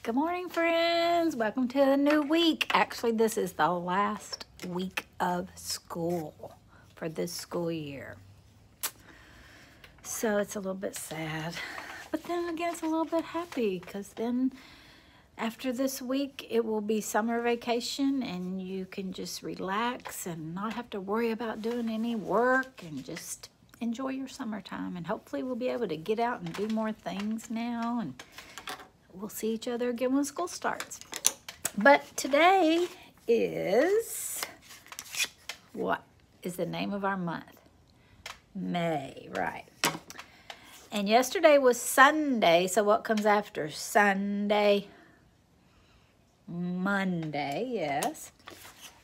Good morning, friends. Welcome to a new week. Actually, this is the last week of school for this school year. So it's a little bit sad. But then again, it's a little bit happy because then after this week, it will be summer vacation and you can just relax and not have to worry about doing any work and just enjoy your summertime. And hopefully we'll be able to get out and do more things now, and we'll see each other again when school starts. But today is, what is the name of our month? May, right. And yesterday was Sunday, so what comes after Sunday? Monday, yes.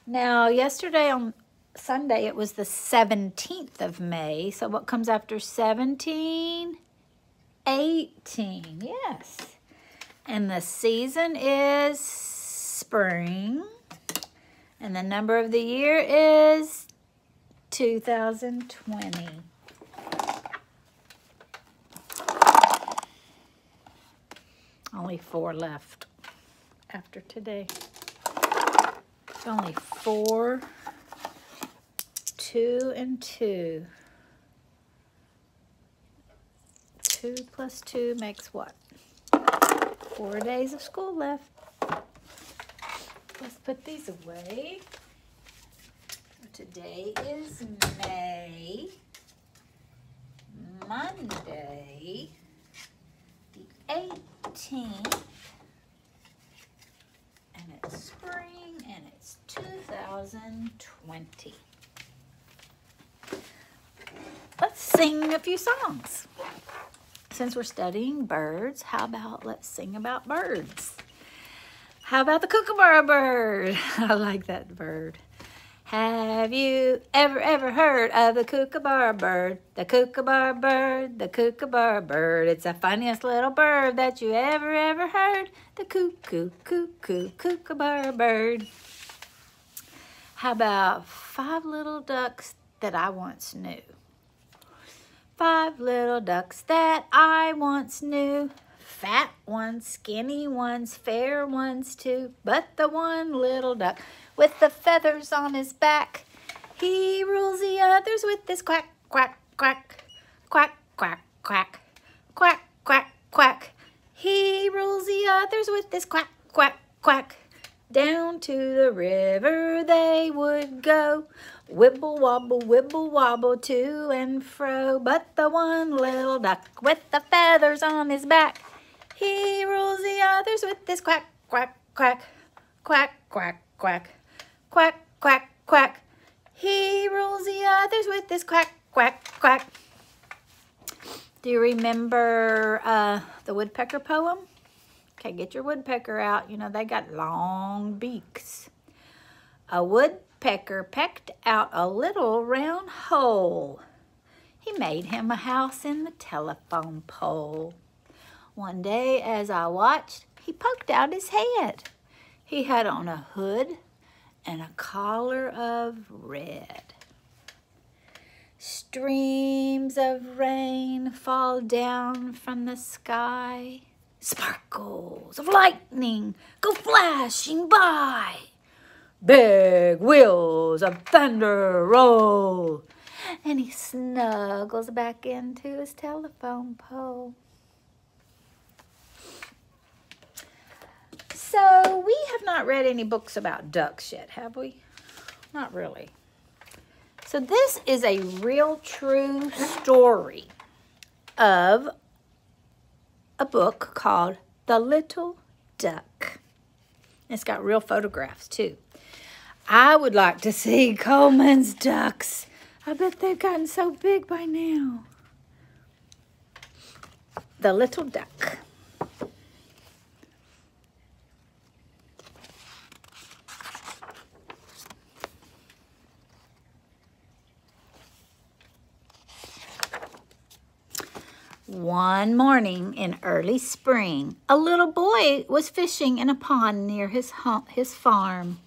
Now, yesterday on Sunday, it was the 17th of May, so what comes after 17? 18, yes. And the season is spring. And the number of the year is 2020. Only 4 left after today. It's only 4, 2, and 2. 2 plus 2 makes what? 4 days of school left. Let's put these away. Today is May, Monday, the 18th, and it's spring, and it's 2020. Let's sing a few songs. Since we're studying birds, how about let's sing about birds? How about the kookaburra bird? I like that bird. Have you ever heard of the kookaburra bird? The kookaburra bird, the kookaburra bird. It's the funniest little bird that you ever heard. The kookaburra bird. How about 5 little ducks that I once knew? 5 little ducks that I once knew. Fat ones, skinny ones, fair ones too. But the one little duck with the feathers on his back, he rules the others with this quack, quack, quack, quack, quack, quack, quack, quack, quack. He rules the others with this quack, quack, quack. Down to the river they would go, wibble wobble to and fro. But the one little duck with the feathers on his back, he rules the others with this quack, quack, quack, quack, quack, quack, quack, quack, quack. He rules the others with this quack, quack, quack. Do you remember the woodpecker poem? Okay, get your woodpecker out. You know, they got long beaks. A woodpecker pecked out a little round hole. He made him a house in the telephone pole. One day as I watched, he poked out his head. He had on a hood and a collar of red. Streams of rain fall down from the sky. Sparkles of lightning go flashing by. Big wheels of thunder roll. And he snuggles back into his telephone pole. So we have not read any books about ducks yet, have we? Not really. So this is a real true story of a book called The Little Duck. It's got real photographs too. I would like to see Coleman's ducks. I bet they've gotten so big by now. The Little Duck. One morning in early spring, a little boy was fishing in a pond near his farm.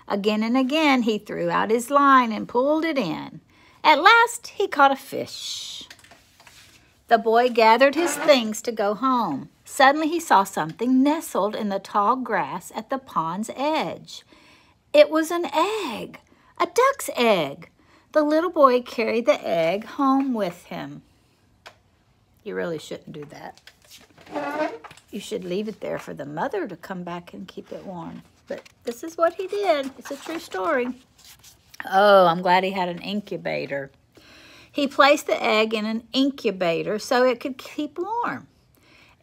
Again and again, he threw out his line and pulled it in. At last, he caught a fish. The boy gathered his things to go home. Suddenly he saw something nestled in the tall grass at the pond's edge. It was an egg, a duck's egg. The little boy carried the egg home with him. You really shouldn't do that. You should leave it there for the mother to come back and keep it warm. But this is what he did. It's a true story. Oh, I'm glad he had an incubator. He placed the egg in an incubator so it could keep warm.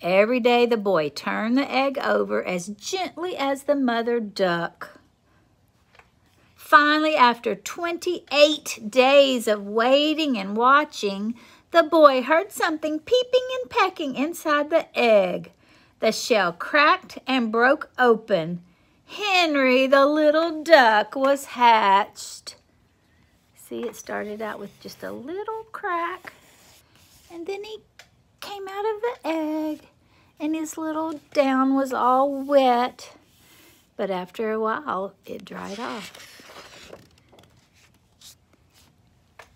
Every day the boy turned the egg over as gently as the mother duck. Finally, after 28 days of waiting and watching, the boy heard something peeping and pecking inside the egg. The shell cracked and broke open. Henry, the little duck, was hatched. See, it started out with just a little crack, and then he came out of the egg, and his little down was all wet. But after a while, it dried off.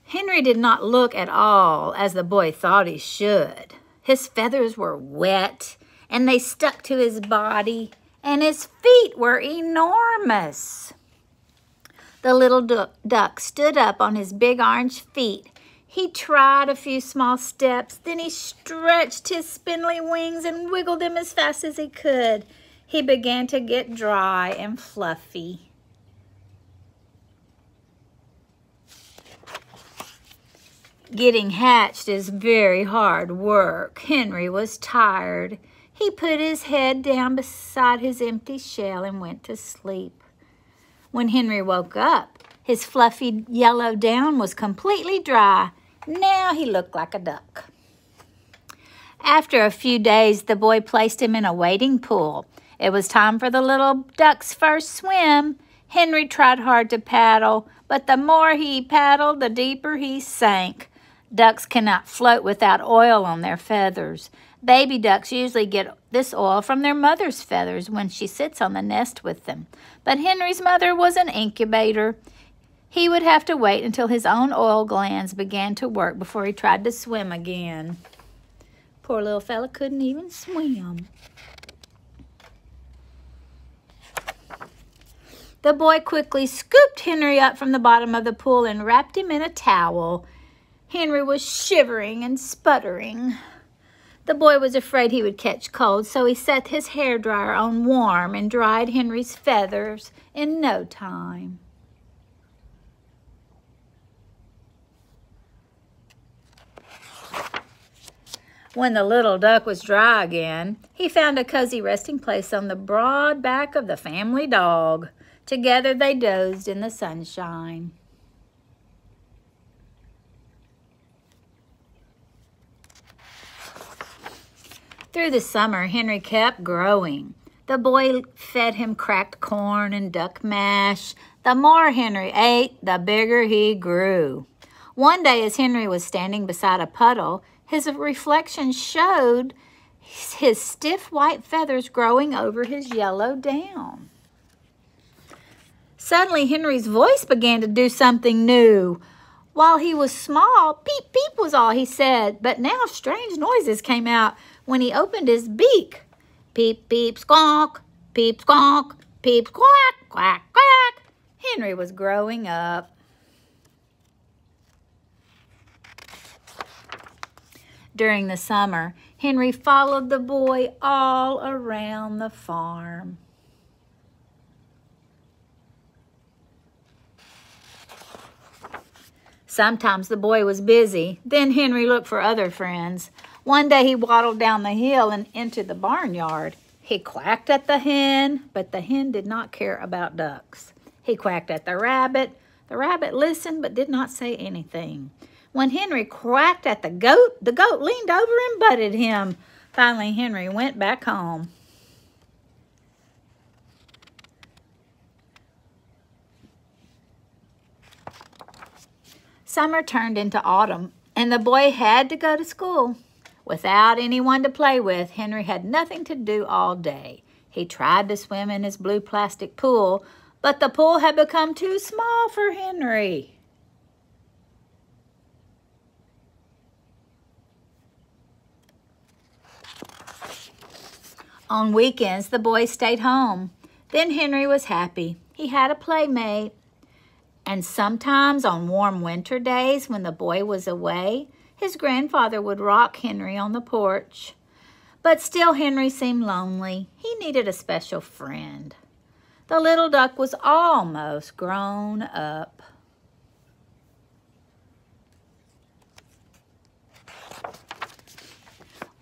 Henry did not look at all as the boy thought he should. His feathers were wet, and they stuck to his body, and his feet were enormous. The little duck stood up on his big orange feet. He tried a few small steps, then he stretched his spindly wings and wiggled them as fast as he could. He began to get dry and fluffy. Getting hatched is very hard work. Henry was tired. He put his head down beside his empty shell and went to sleep. When Henry woke up, his fluffy yellow down was completely dry. Now he looked like a duck. After a few days, the boy placed him in a wading pool. It was time for the little duck's first swim. Henry tried hard to paddle, but the more he paddled, the deeper he sank. Ducks cannot float without oil on their feathers. Baby ducks usually get this oil from their mother's feathers when she sits on the nest with them. But Henry's mother was an incubator. He would have to wait until his own oil glands began to work before he tried to swim again. Poor little fella couldn't even swim. The boy quickly scooped Henry up from the bottom of the pool and wrapped him in a towel. Henry was shivering and sputtering. The boy was afraid he would catch cold, so he set his hairdryer on warm and dried Henry's feathers in no time. When the little duck was dry again, he found a cozy resting place on the broad back of the family dog. Together they dozed in the sunshine. Through the summer, Henry kept growing. The boy fed him cracked corn and duck mash. The more Henry ate, the bigger he grew. One day, as Henry was standing beside a puddle, his reflection showed his stiff white feathers growing over his yellow down. Suddenly, Henry's voice began to do something new. While he was small, peep, peep was all he said, but now strange noises came out when he opened his beak. Peep, peep, squawk, peep, squawk, peep, quack, quack, quack. Henry was growing up. During the summer, Henry followed the boy all around the farm. Sometimes the boy was busy. Then Henry looked for other friends. One day he waddled down the hill and into the barnyard. He quacked at the hen, but the hen did not care about ducks. He quacked at the rabbit. The rabbit listened but did not say anything. When Henry quacked at the goat leaned over and butted him. Finally, Henry went back home. Summer turned into autumn, and the boy had to go to school. Without anyone to play with, Henry had nothing to do all day. He tried to swim in his blue plastic pool, but the pool had become too small for Henry. On weekends, the boys stayed home. Then Henry was happy. He had a playmate. And sometimes on warm winter days when the boy was away, his grandfather would rock Henry on the porch. But still Henry seemed lonely. He needed a special friend. The little duck was almost grown up.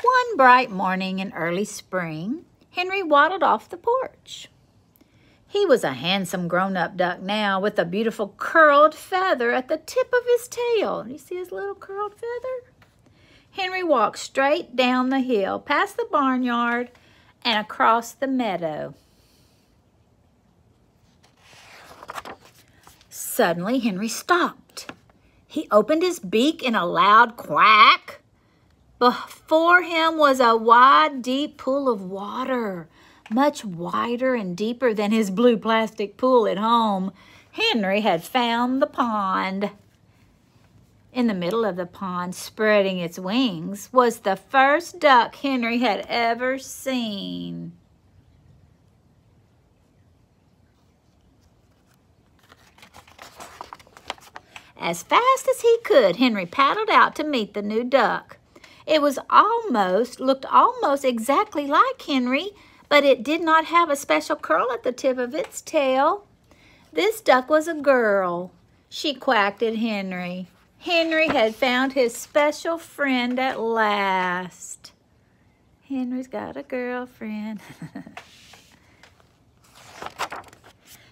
One bright morning in early spring, Henry waddled off the porch. He was a handsome grown-up duck now with a beautiful curled feather at the tip of his tail. You see his little curled feather? Henry walked straight down the hill, past the barnyard, and across the meadow. Suddenly, Henry stopped. He opened his beak in a loud quack. Before him was a wide, deep pool of water, much wider and deeper than his blue plastic pool at home. Henry had found the pond. In the middle of the pond, spreading its wings, was the first duck Henry had ever seen. As fast as he could, Henry paddled out to meet the new duck. It looked almost exactly like Henry, but it did not have a special curl at the tip of its tail. This duck was a girl. She quacked at Henry. Henry had found his special friend at last. Henry's got a girlfriend.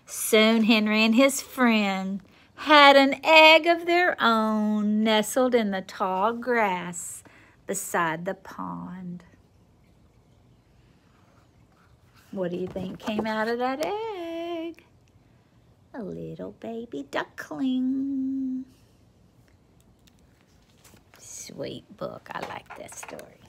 Soon Henry and his friend had an egg of their own nestled in the tall grass beside the pond. What do you think came out of that egg? A little baby duckling. Sweet book. I like that story.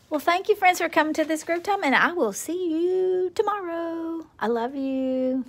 Well, thank you, friends, for coming to this group time, and I will see you tomorrow. I love you.